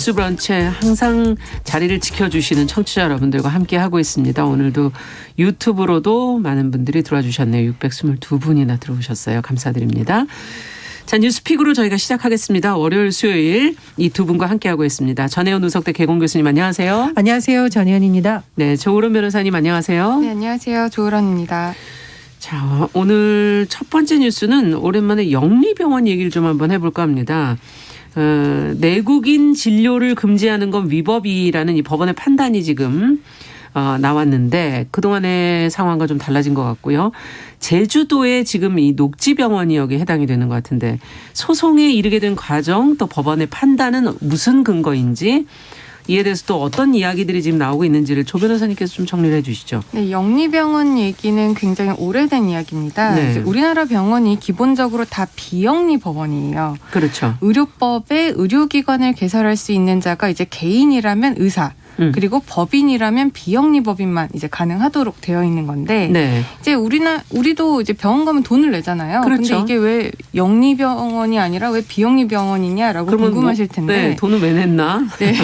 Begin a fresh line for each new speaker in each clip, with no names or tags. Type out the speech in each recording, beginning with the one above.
뉴스 브런치에 항상 자리를 지켜주시는 청취자 여러분들과 함께하고 있습니다. 오늘도 유튜브로도 많은 분들이 들어와 주셨네요. 622분이나 들어오셨어요. 감사드립니다. 자, 뉴스픽으로 저희가 시작하겠습니다. 월요일, 수요일 이 두 분과 함께하고 있습니다. 전혜연 우석대 개공 교수님 안녕하세요.
안녕하세요. 전혜연입니다.
네, 조으론 변호사님 안녕하세요.
네, 안녕하세요. 조으론입니다.
자, 오늘 첫 번째 뉴스는 오랜만에 영리병원 얘기를 좀 한번 해볼까 합니다. 내국인 진료를 금지하는 건 위법이라는 이 법원의 판단이 지금 나왔는데 그동안의 상황과 좀 달라진 것 같고요. 제주도에 지금 이 녹지병원이 여기에 해당이 되는 것 같은데 소송에 이르게 된 과정 또 법원의 판단은 무슨 근거인지 이에 대해서 또 어떤 이야기들이 지금 나오고 있는지를 조 변호사님께서 좀 정리를 해 주시죠.
네, 영리병원 얘기는 굉장히 오래된 이야기입니다.
네.
이제 우리나라 병원이 기본적으로 다 비영리 법원이에요.
그렇죠.
의료법에 의료기관을 개설할 수 있는 자가 이제 개인이라면 의사, 그리고 법인이라면 비영리 법인만 이제 가능하도록 되어 있는 건데
네.
이제 우리도 이제 병원 가면 돈을 내잖아요.
그렇죠.
근데 이게 왜 영리 병원이 아니라 왜 비영리 병원이냐라고 궁금하실 텐데.
네, 돈을 왜 냈나?
네.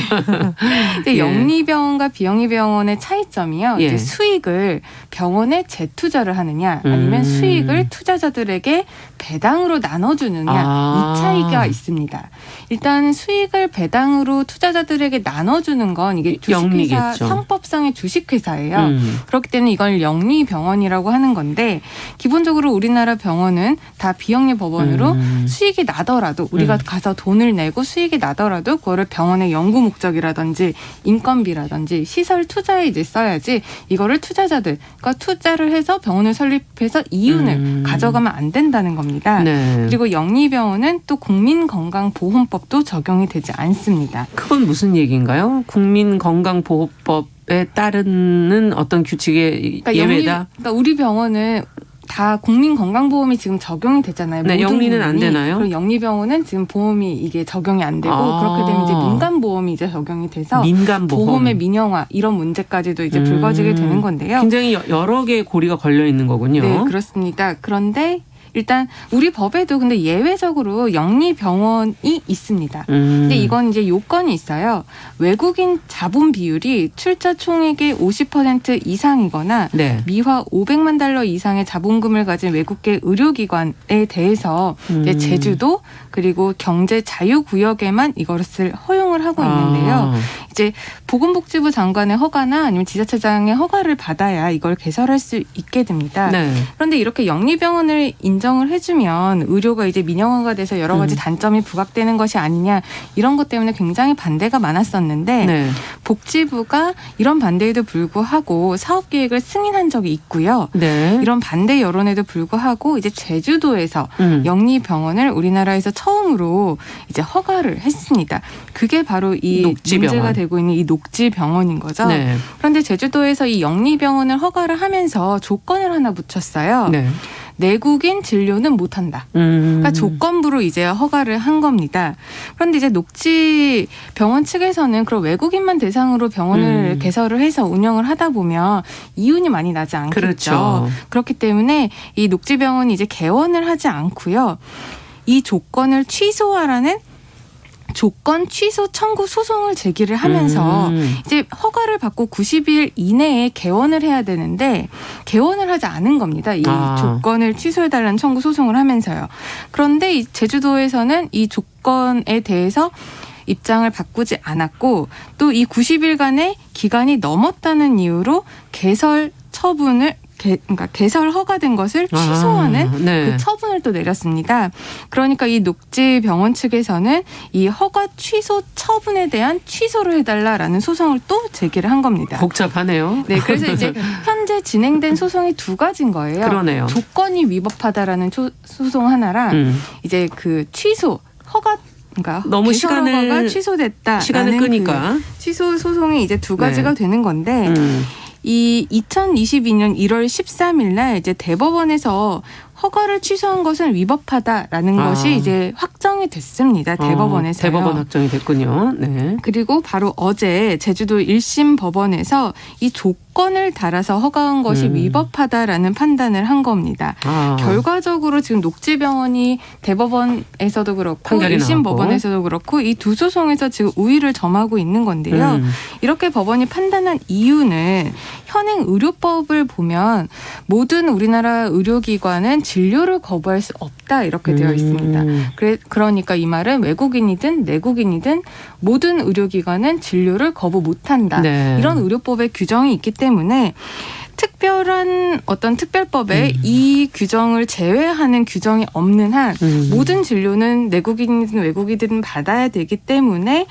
근데
예.
영리 병원과 비영리 병원의 차이점이요.
예.
이제 수익을 병원에 재투자를 하느냐, 아니면 수익을 투자자들에게 배당으로 나눠주느냐 이 차이가 있습니다. 일단 수익을 배당으로 투자자들에게 나눠주는 건 이게 주식회사
영리겠죠.
상법상의 주식회사예요. 그렇기 때문에 이걸 영리병원이라고 하는 건데 기본적으로 우리나라 병원은 다 비영리 법원으로 수익이 나더라도 우리가 가서 돈을 내고 수익이 나더라도 그거를 병원의 연구 목적이라든지 인건비라든지 시설 투자에 이제 써야지 이거를 투자자들과 투자를 해서 병원을 설립해서 이윤을 가져가면 안 된다는 겁니다.
네.
그리고 영리병원은 또 국민건강보험법도 적용이 되지 않습니다.
그건 무슨 얘기인가요? 국민건강보호법에 따르는 어떤 규칙의 예외다?
그러니까 우리 병원은 다 국민건강보험이 지금 적용이 되잖아요.
네,
모든
영리는 안
국민이.
되나요?
그리고 영리병원은 지금 보험이 이게 적용이 안 되고 그렇게 되면 이제 민간보험이 이제 적용이 돼서
민간보험.
보험의 민영화 이런 문제까지도 이제 불거지게 되는 건데요.
굉장히 여러 개의 고리가 걸려 있는 거군요.
네, 그렇습니다. 그런데 일단 우리 법에도 근데 예외적으로 영리병원이 있습니다. 근데 이건 이제 요건이 있어요. 외국인 자본 비율이 출자 총액의 50% 이상이거나
네.
미화 500만 달러 이상의 자본금을 가진 외국계 의료기관에 대해서 이제 제주도 그리고 경제 자유구역에만 이것을 허용을 하고 있는데요. 이제 보건복지부 장관의 허가나 아니면 지자체장의 허가를 받아야 이걸 개설할 수 있게 됩니다.
네.
그런데 이렇게 영리병원을 인정을 해주면 의료가 이제 민영화가 돼서 여러 가지 단점이 부각되는 것이 아니냐 이런 것 때문에 굉장히 반대가 많았었는데
네.
복지부가 이런 반대에도 불구하고 사업 계획을 승인한 적이 있고요.
네.
이런 반대 여론에도 불구하고 이제 제주도에서 영리병원을 우리나라에서 처음으로 이제 허가를 했습니다. 그게 바로 이
녹지병원.
문제가 되고 있는 이 녹지병원인 거죠.
네.
그런데 제주도에서 이 영리병원을 허가를 하면서 조건을 하나 붙였어요.
네.
내국인 진료는 못한다. 그러니까 조건부로 이제 허가를 한 겁니다. 그런데 이제 녹지병원 측에서는 그런 외국인만 대상으로 병원을 개설을 해서 운영을 하다 보면 이윤이 많이 나지 않겠죠.
그렇죠.
그렇기 때문에 이 녹지병원이 이제 개원을 하지 않고요. 이 조건을 취소하라는 조건 취소 청구 소송을 제기를 하면서 이제 허가를 받고 90일 이내에 개원을 해야 되는데 개원을 하지 않은 겁니다. 이 조건을 취소해달라는 청구 소송을 하면서요. 그런데 이 제주도에서는 이 조건에 대해서 입장을 바꾸지 않았고 또 이 90일간의 기간이 넘었다는 이유로 개설 처분을 그러니까 개설 허가된 것을 취소하는
네.
그 처분을 또 내렸습니다. 그러니까 이 녹지병원 측에서는 이 허가 취소 처분에 대한 취소를 해달라라는 소송을 또 제기를 한 겁니다.
복잡하네요.
네, 그래서 이제 현재 진행된 소송이 두 가지인 거예요.
그러네요.
조건이 위법하다라는 소송 하나랑 이제 그 취소 허가 그러니까
너무
시간을 취소됐다.
시간을 끄니까
그 취소 소송이 이제 두 가지가 되는 건데. 이 2022년 1월 13일 날 이제 대법원에서 허가를 취소한 것은 위법하다라는 것이 이제 확정이 됐습니다. 대법원에서요.
대법원 확정이 됐군요. 네.
그리고 바로 어제 제주도 1심 법원에서 이 조건을 달아서 허가한 것이 위법하다라는 판단을 한 겁니다. 결과적으로 지금 녹지병원이 대법원에서도 그렇고
판결이
1심
나왔고.
법원에서도 그렇고 이 두 소송에서 지금 우위를 점하고 있는 건데요. 이렇게 법원이 판단한 이유는 현행 의료법을 보면 모든 우리나라 의료기관은 진료를 거부할 수 없다 이렇게 되어 있습니다. 그러니까 이 말은 외국인이든 내국인이든 모든 의료기관은 진료를 거부 못한다.
네.
이런 의료법의 규정이 있기 때문에 특별한 어떤 특별법에 이 규정을 제외하는 규정이 없는 한 모든 진료는 내국인이든 외국인이든 받아야 되기 때문에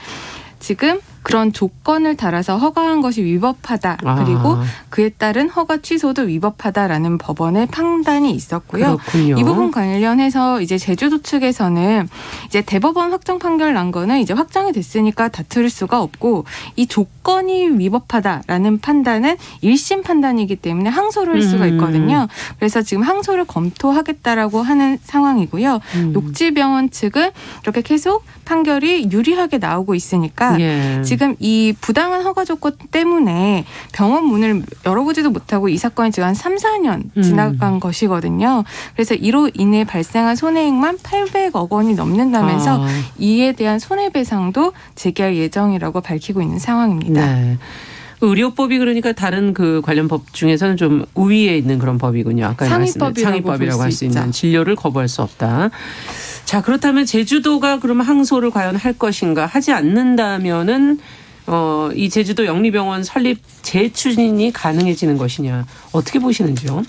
지금 그런 조건을 달아서 허가한 것이 위법하다. 그리고 그에 따른 허가 취소도 위법하다라는 법원의 판단이 있었고요.
그렇군요.
이 부분 관련해서 이제 제주도 측에서는 이제 대법원 확정 판결 난 거는 이제 확정이 됐으니까 다툴 수가 없고 이 조건이 위법하다라는 판단은 1심 판단이기 때문에 항소를 할 수가 있거든요. 그래서 지금 항소를 검토하겠다라고 하는 상황이고요. 녹지병원 측은 이렇게 계속 판결이 유리하게 나오고 있으니까 지금 이 부당한 허가 조건 때문에 병원 문을 열어보지도 못하고 이 사건이 지금 한 3, 4년 지나간 것이거든요. 그래서 이로 인해 발생한 손해액만 800억 원이 넘는다면서 이에 대한 손해배상도 제기할 예정이라고 밝히고 있는 상황입니다.
네. 의료법이 그러니까 다른 그 관련 법 중에서는 좀 우위에 있는 그런 법이군요. 아까 상위법이라고 할 수 있는 진료를 거부할 수 없다. 자, 그렇다면 제주도가 그러면 항소를 과연 할 것인가? 하지 않는다면은 이 제주도 영리병원 설립 재추진이 가능해지는 것이냐? 어떻게 보시는지요?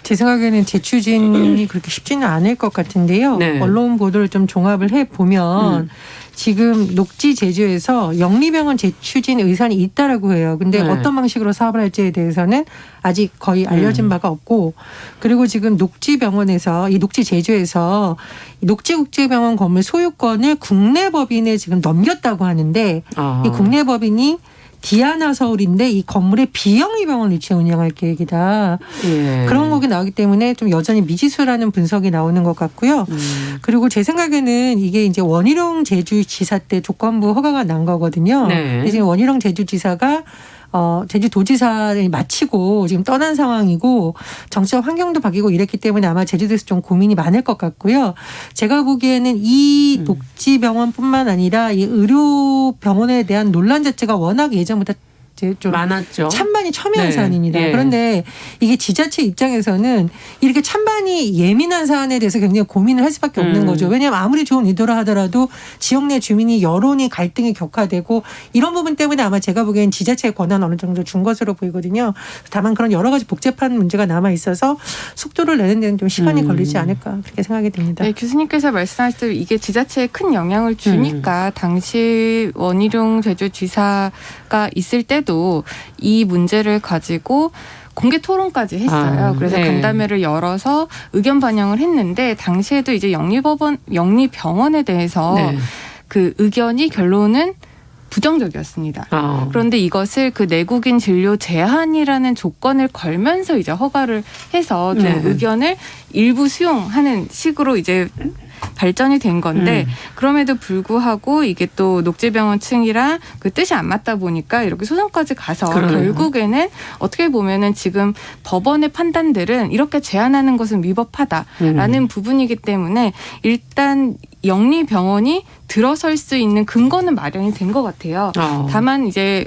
제 생각에는 재추진이 그렇게 쉽지는 않을 것 같은데요.
네.
언론 보도를 좀 종합을 해보면 지금 녹지 제주에서 영리병원 재추진 의사는 있다라고 해요. 근데
네.
어떤 방식으로 사업을 할지에 대해서는 아직 거의 알려진 바가 없고, 그리고 지금 녹지병원에서 이 녹지 제주에서 녹지국제병원 건물 소유권을 국내 법인에 지금 넘겼다고 하는데 이 국내 법인이 디아나 서울인데 이 건물에 비영리병원 위치에 운영할 계획이다. 그런 거기 나오기 때문에 좀 여전히 미지수라는 분석이 나오는 것 같고요. 그리고 제 생각에는 이게 이제 원희룡 제주지사 때 조건부 허가가 난 거거든요. 근데 지금 원희룡 제주지사가 제주도지사를 마치고 지금 떠난 상황이고 정치적 환경도 바뀌고 이랬기 때문에 아마 제주도에서 좀 고민이 많을 것 같고요. 제가 보기에는 이 녹지병원뿐만 아니라 이 의료병원에 대한 논란 자체가 워낙 예전보다 좀
많았죠.
찬반이 첨예한 사안입니다.
예.
그런데 이게 지자체 입장에서는 이렇게 찬반이 예민한 사안에 대해서 굉장히 고민을 할 수밖에 없는 거죠. 왜냐하면 아무리 좋은 의도라 하더라도 지역 내 주민이 여론이 갈등이 격화되고 이런 부분 때문에 아마 제가 보기엔 지자체의 권한 어느 정도 준 것으로 보이거든요. 다만 그런 여러 가지 복잡한 문제가 남아 있어서 속도를 내는 데는 좀 시간이 걸리지 않을까 그렇게 생각이 듭니다.
네, 교수님께서 말씀하실 때 이게 지자체에 큰 영향을 주니까 당시 원희룡 제주지사가 있을 때도 이 문제를 가지고 공개 토론까지 했어요. 그래서 간담회를 열어서 의견 반영을 했는데 당시에도 이제 영리병원에 대해서 그 의견이 결론은 부정적이었습니다. 그런데 이것을 그 내국인 진료 제한이라는 조건을 걸면서 이제 허가를 해서 좀 의견을 일부 수용하는 식으로 이제 발전이 된 건데 그럼에도 불구하고 이게 또 녹지병원 층이랑 그 뜻이 안 맞다 보니까 이렇게 소송까지 가서 결국에는 어떻게 보면은 지금 법원의 판단들은 이렇게 제한하는 것은 위법하다라는 부분이기 때문에 일단 영리병원이 들어설 수 있는 근거는 마련이 된 것 같아요. 다만 이제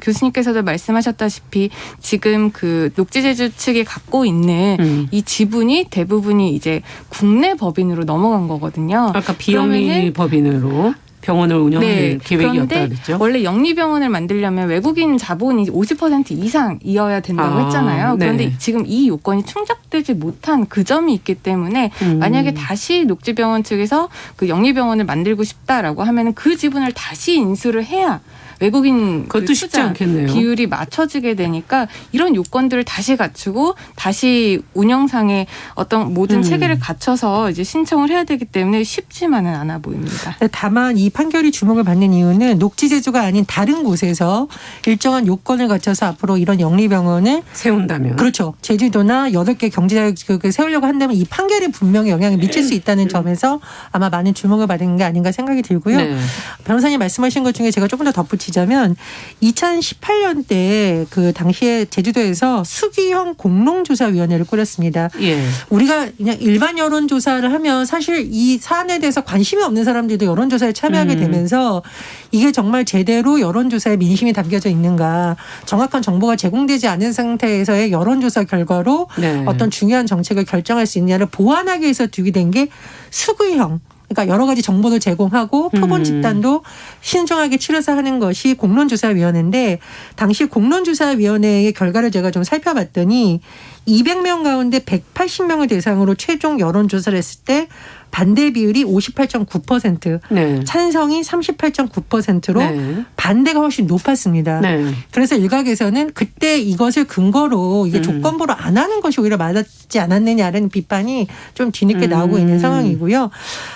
교수님께서도 말씀하셨다시피 지금 그 녹지제주 측이 갖고 있는 이 지분이 대부분이 이제 국내 법인으로 넘어간 거거든요.
아까 비영리 법인으로 병원을 운영할 계획이었다 그랬죠.
원래 영리병원을 만들려면 외국인 자본이 50% 이상이어야 된다고 했잖아요. 그런데 지금 이 요건이 충족되지 못한 그 점이 있기 때문에 만약에 다시 녹지병원 측에서 그 영리병원을 만들고 싶다라고 하면 그 지분을 다시 인수를 해야 외국인
그것도 쉽지
투자
않겠네요.
비율이 맞춰지게 되니까 이런 요건들을 다시 갖추고 다시 운영상의 어떤 모든 체계를 갖춰서 이제 신청을 해야 되기 때문에 쉽지만은 않아 보입니다.
다만 이 판결이 주목을 받는 이유는 녹지 제주가 아닌 다른 곳에서 일정한 요건을 갖춰서 앞으로 이런 영리병원을
세운다면.
그렇죠. 제주도나 8개 경제자격지구에 세우려고 한다면 이 판결이 분명히 영향을 미칠 수 있다는 점에서 아마 많은 주목을 받은 게 아닌가 생각이 들고요.
네.
변호사님 말씀하신 것 중에 제가 조금 더 덧붙이자면 2018년 때 그 당시에 제주도에서 수기형 공론조사위원회를 꾸렸습니다.
예.
우리가 그냥 일반 여론조사를 하면 사실 이 사안에 대해서 관심이 없는 사람들도 여론조사에 참여하게 되면서 이게 정말 제대로 여론조사에 민심이 담겨져 있는가, 정확한 정보가 제공되지 않은 상태에서의 여론조사 결과로
네.
어떤 중요한 정책을 결정할 수 있느냐를 보완하기 위해서 두기된 게 수기형, 그러니까 여러 가지 정보를 제공하고 표본 집단도 신중하게 치러서 하는 것이 공론조사위원회인데, 당시 공론조사위원회의 결과를 제가 좀 살펴봤더니 200명 가운데 180명을 대상으로 최종 여론조사를 했을 때 반대 비율이 58.9%,
네.
찬성이 38.9%로
네.
반대가 훨씬 높았습니다.
네.
그래서 일각에서는 그때 이것을 근거로 이게 조건부로 안 하는 것이 오히려 맞지 않았느냐는 비판이 좀 뒤늦게 나오고 있는 상황이고요.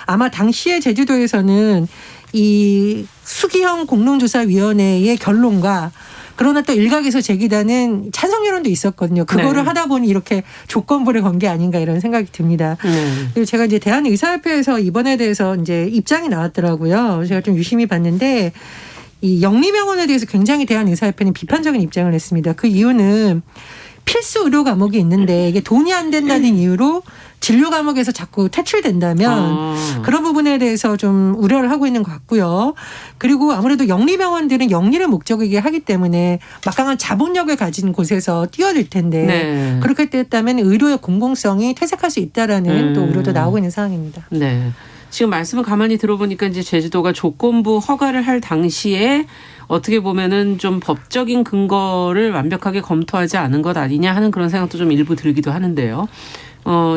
아마 당시에 제주도에서는 이 수기형 공론조사위원회의 결론과 그러나 또 일각에서 제기되는 찬성 여론도 있었거든요. 그거를
네.
하다 보니 이렇게 조건부를 건 게 아닌가 이런 생각이 듭니다.
네.
그리고 제가 이제 대한의사협회에서 이번에 대해서 이제 입장이 나왔더라고요. 제가 좀 유심히 봤는데 이 영리병원에 대해서 굉장히 대한의사협회는 비판적인 입장을 냈습니다. 그 이유는 필수 의료 과목이 있는데 이게 돈이 안 된다는 이유로 진료 과목에서 자꾸 퇴출된다면 그런 부분에 대해서 좀 우려를 하고 있는 것 같고요. 그리고 아무래도 영리병원들은 영리를 목적이게 하기 때문에 막강한 자본력을 가진 곳에서 뛰어들 텐데
네.
그렇게 됐다면 의료의 공공성이 퇴색할 수 있다라는 또 우려도 나오고 있는 상황입니다.
네. 지금 말씀을 가만히 들어보니까 이제 제주도가 조건부 허가를 할 당시에 어떻게 보면은 좀 법적인 근거를 완벽하게 검토하지 않은 것 아니냐 하는 그런 생각도 좀 일부 들기도 하는데요.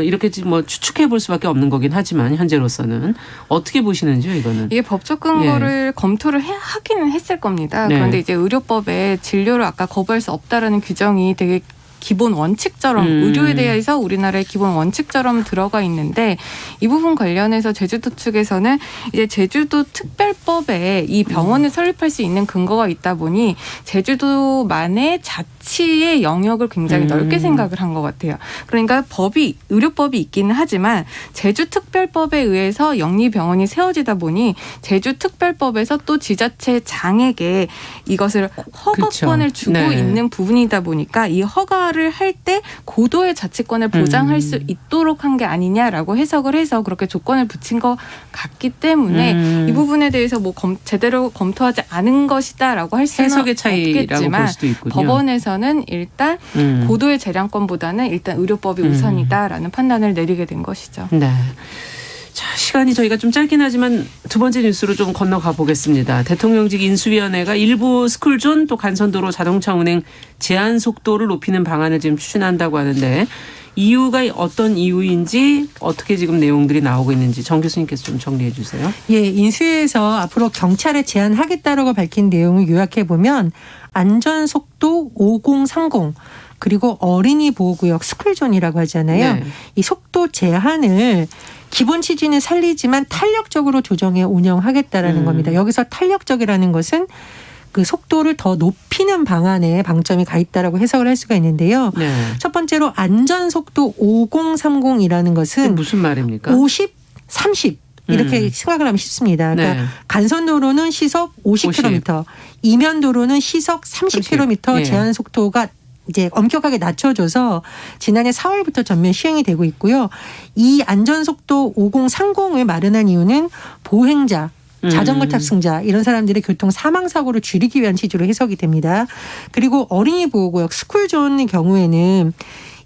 이렇게 뭐 추측해 볼 수밖에 없는 거긴 하지만 현재로서는 어떻게 보시는지요, 이거는?
이게 법적 근거를 검토를 하기는 했을 겁니다.
네.
그런데 이제 의료법에 진료를 아까 거부할 수 없다라는 규정이 되게 기본 원칙처럼 의료에 대해서 우리나라의 기본 원칙처럼 들어가 있는데 이 부분 관련해서 제주도 측에서는 이제 제주도 특별법에 이 병원을 설립할 수 있는 근거가 있다 보니 제주도만의 자치의 영역을 굉장히 넓게 생각을 한 것 같아요. 그러니까 의료법이 있기는 하지만 제주특별법에 의해서 영리병원이 세워지다 보니 제주특별법에서 또 지자체장에게 이것을 허가권을
그렇죠.
주고
네.
있는 부분이다 보니까 이 허가를 할 때 고도의 자치권을 보장할 수 있도록 한 게 아니냐라고 해석을 해서 그렇게 조건을 붙인 것 같기 때문에 이 부분에 대해서 뭐 제대로 검토하지 않은 것이다라고 할 수는
해석의 차이라고
없겠지만
볼 수도 있군요.
법원에서는 일단 고도의 재량권보다는 일단 의료법이 우선이다라는 판단을 내리게 된 것이죠.
네. 자, 시간이 저희가 좀 짧긴 하지만 두 번째 뉴스로 좀 건너가 보겠습니다. 대통령직 인수위원회가 일부 스쿨존 또 간선도로 자동차 운행 제한 속도를 높이는 방안을 지금 추진한다고 하는데 이유가 어떤 이유인지 어떻게 지금 내용들이 나오고 있는지 정 교수님께서 좀 정리해 주세요.
예, 인수위에서 앞으로 경찰에 제한하겠다라고 밝힌 내용을 요약해 보면 안전속도 5030 그리고 어린이 보호구역 스쿨존이라고 하잖아요.
네.
이 속도 제한을 기본 취지는 살리지만 탄력적으로 조정해 운영하겠다라는 겁니다. 여기서 탄력적이라는 것은 그 속도를 더 높이는 방안에 방점이 가 있다라고 해석을 할 수가 있는데요.
네.
첫 번째로 안전속도 5030이라는 것은
무슨 말입니까?
50, 30 이렇게 생각을 하면 쉽습니다. 그러니까
네.
간선도로는 시속 50km, 이면도로는 시속 30km
예.
제한 속도가 이제 엄격하게 낮춰져서 지난해 4월부터 전면 시행이 되고 있고요. 이 안전속도 5030을 마련한 이유는 보행자, 자전거 탑승자 이런 사람들의 교통 사망 사고를 줄이기 위한 취지로 해석이 됩니다. 그리고 어린이 보호구역 스쿨존의 경우에는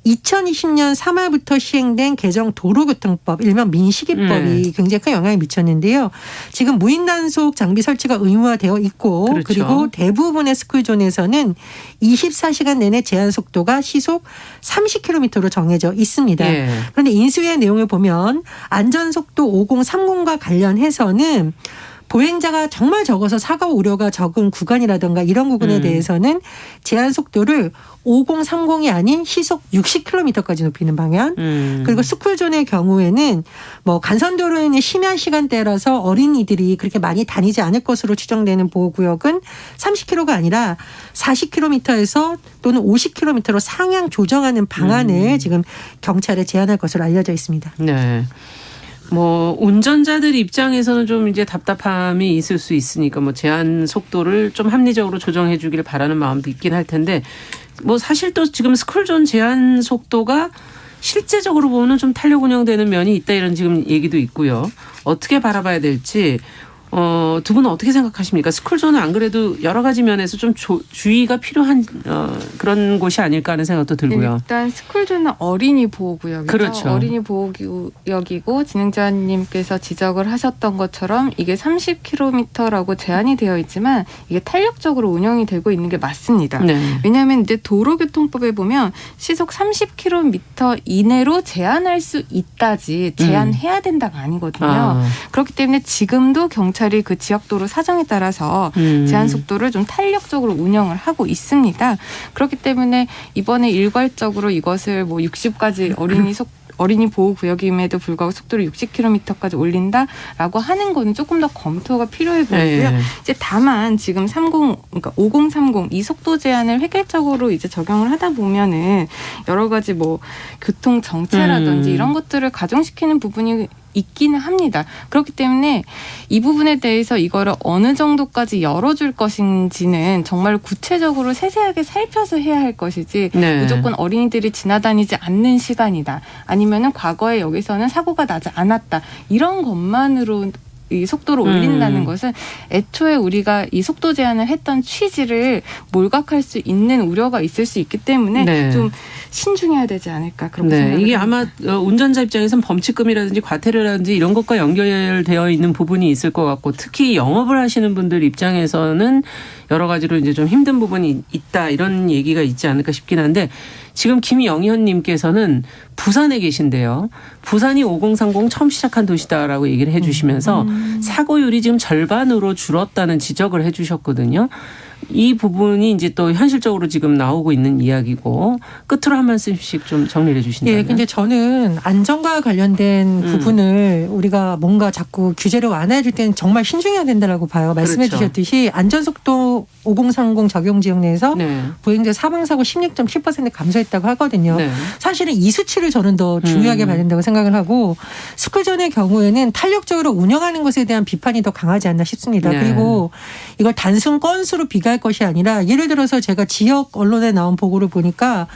2020년 3월부터 시행된 개정 도로교통법 일명 민식이법이 굉장히 큰 영향을 미쳤는데요. 지금 무인 단속 장비 설치가 의무화되어 있고
그렇죠.
그리고 대부분의 스쿨존에서는 24시간 내내 제한 속도가 시속 30km로 정해져 있습니다.
예.
그런데 인수위의 내용을 보면 안전속도 5030과 관련해서는 보행자가 정말 적어서 사고 우려가 적은 구간이라든가 이런 부분에 대해서는 제한 속도를 5030이 아닌 시속 60km까지 높이는 방향. 그리고 스쿨존의 경우에는 뭐 간선도로에는 심야 시간대라서 어린이들이 그렇게 많이 다니지 않을 것으로 추정되는 보호구역은 30km가 아니라 40km에서 또는 50km로 상향 조정하는 방안을 지금 경찰에 제안할 것으로 알려져 있습니다.
네. 뭐 운전자들 입장에서는 좀 이제 답답함이 있을 수 있으니까 뭐 제한 속도를 좀 합리적으로 조정해 주기를 바라는 마음도 있긴 할 텐데 뭐 사실 또 지금 스쿨존 제한 속도가 실제적으로 보면 좀 탄력 운영되는 면이 있다 이런 지금 얘기도 있고요. 어떻게 바라봐야 될지 두 분은 어떻게 생각하십니까? 스쿨존은 안 그래도 여러 가지 면에서 좀 주의가 필요한 그런 곳이 아닐까 하는 생각도 들고요.
일단 스쿨존은 어린이 보호구역이죠.
그렇죠.
어린이 보호구역이고 진행자님께서 지적을 하셨던 것처럼 이게 30km라고 제한이 되어 있지만 이게 탄력적으로 운영이 되고 있는 게 맞습니다.
네.
왜냐하면 이제 도로교통법에 보면 시속 30km 이내로 제한할 수 있다지 제한해야 된다가 아니거든요. 그렇기 때문에 지금도 경찰이 그 지역도로 사정에 따라서 제한 속도를 좀 탄력적으로 운영을 하고 있습니다. 그렇기 때문에 이번에 일괄적으로 이것을 뭐 60까지 어린이 보호구역임에도 불구하고 속도를 60km까지 올린다라고 하는 거는 조금 더 검토가 필요해 보이고요.
네.
이제 다만 지금 그러니까 5030 이 속도 제한을 획일적으로 이제 적용을 하다 보면은 여러 가지 뭐 교통 정체라든지 이런 것들을 가중시키는 부분이 있기는 합니다. 그렇기 때문에 이 부분에 대해서 이거를 어느 정도까지 열어줄 것인지는 정말 구체적으로 세세하게 살펴서 해야 할 것이지
네.
무조건 어린이들이 지나다니지 않는 시간이다. 아니면은 과거에 여기서는 사고가 나지 않았다. 이런 것만으로 이 속도를 올린다는 것은 애초에 우리가 이 속도 제한을 했던 취지를 몰각할 수 있는 우려가 있을 수 있기 때문에
네.
좀 신중해야 되지 않을까 그렇게
네,
생각합니다.
이게 아마 운전자 입장에서는 범칙금이라든지 과태료라든지 이런 것과 연결되어 있는 부분이 있을 것 같고 특히 영업을 하시는 분들 입장에서는 여러 가지로 이제 좀 힘든 부분이 있다 이런 얘기가 있지 않을까 싶긴 한데 지금 김영현님께서는 부산에 계신데요. 부산이 5030 처음 시작한 도시다라고 얘기를 해 주시면서 사고율이 지금 절반으로 줄었다는 지적을 해 주셨거든요. 이 부분이 이제 또 현실적으로 지금 나오고 있는 이야기고 끝으로 한 말씀씩 좀 정리를 해 주신다면.
예, 근데 저는 안전과 관련된 부분을 우리가 뭔가 자꾸 규제를 완화해 줄 때는 정말 신중해야 된다라고 봐요. 말씀해
그렇죠.
주셨듯이 안전속도 5030 적용 지역 내에서
네.
보행자 사망사고 16.7% 감소했다고 하거든요.
네.
사실은 이 수치를 저는 더 중요하게 봐야 된다고 생각을 하고 스쿨존의 경우에는 탄력적으로 운영하는 것에 대한 비판이 더 강하지 않나 싶습니다.
네.
그리고 이걸 단순 건수로 비교할 것이 아니라 예를 들어서 제가 지역 언론에 나온 보고를 보니까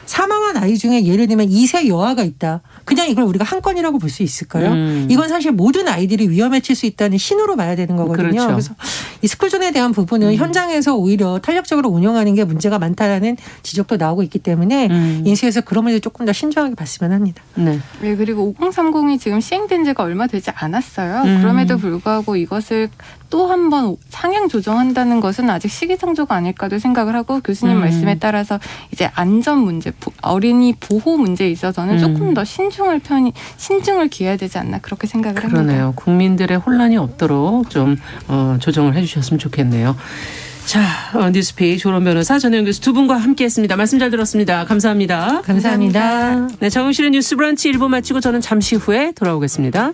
사망한 아이 중에 예를 들면 2세 여아가 있다. 그냥 이걸 우리가 한 건이라고 볼 수 있을까요? 이건 사실 모든 아이들이 위험해질 수 있다는 신호로 봐야 되는 거거든요.
그렇죠.
그래서 이 스쿨존에 대한 부분은 현장에서 오히려 탄력적으로 운영하는 게 문제가 많다라는 지적도 나오고 있기 때문에 인수에서 그런 문제 조금 더 신중하게 봤으면 합니다.
네.
네, 그리고 5030이 지금 시행된 지가 얼마 되지 않았어요. 그럼에도 불구하고 이것을 또 한 번 상향 조정한다는 것은 아직 시기상조가 아닐까도 생각을 하고 교수님 말씀에 따라서 이제 안전 문제, 어린이 보호 문제에 있어서는 조금 더 신중을 기해야 되지 않나 그렇게 생각을 합니다.
그러네요. 국민들의 혼란이 없도록 좀 조정을 해 주셨으면 좋겠네요. 자, 뉴스페이 조론 변호사 전혜영 교수 두 분과 함께했습니다. 말씀 잘 들었습니다. 감사합니다.
감사합니다.
네, 정용실의 뉴스 브런치 1부 마치고 저는 잠시 후에 돌아오겠습니다.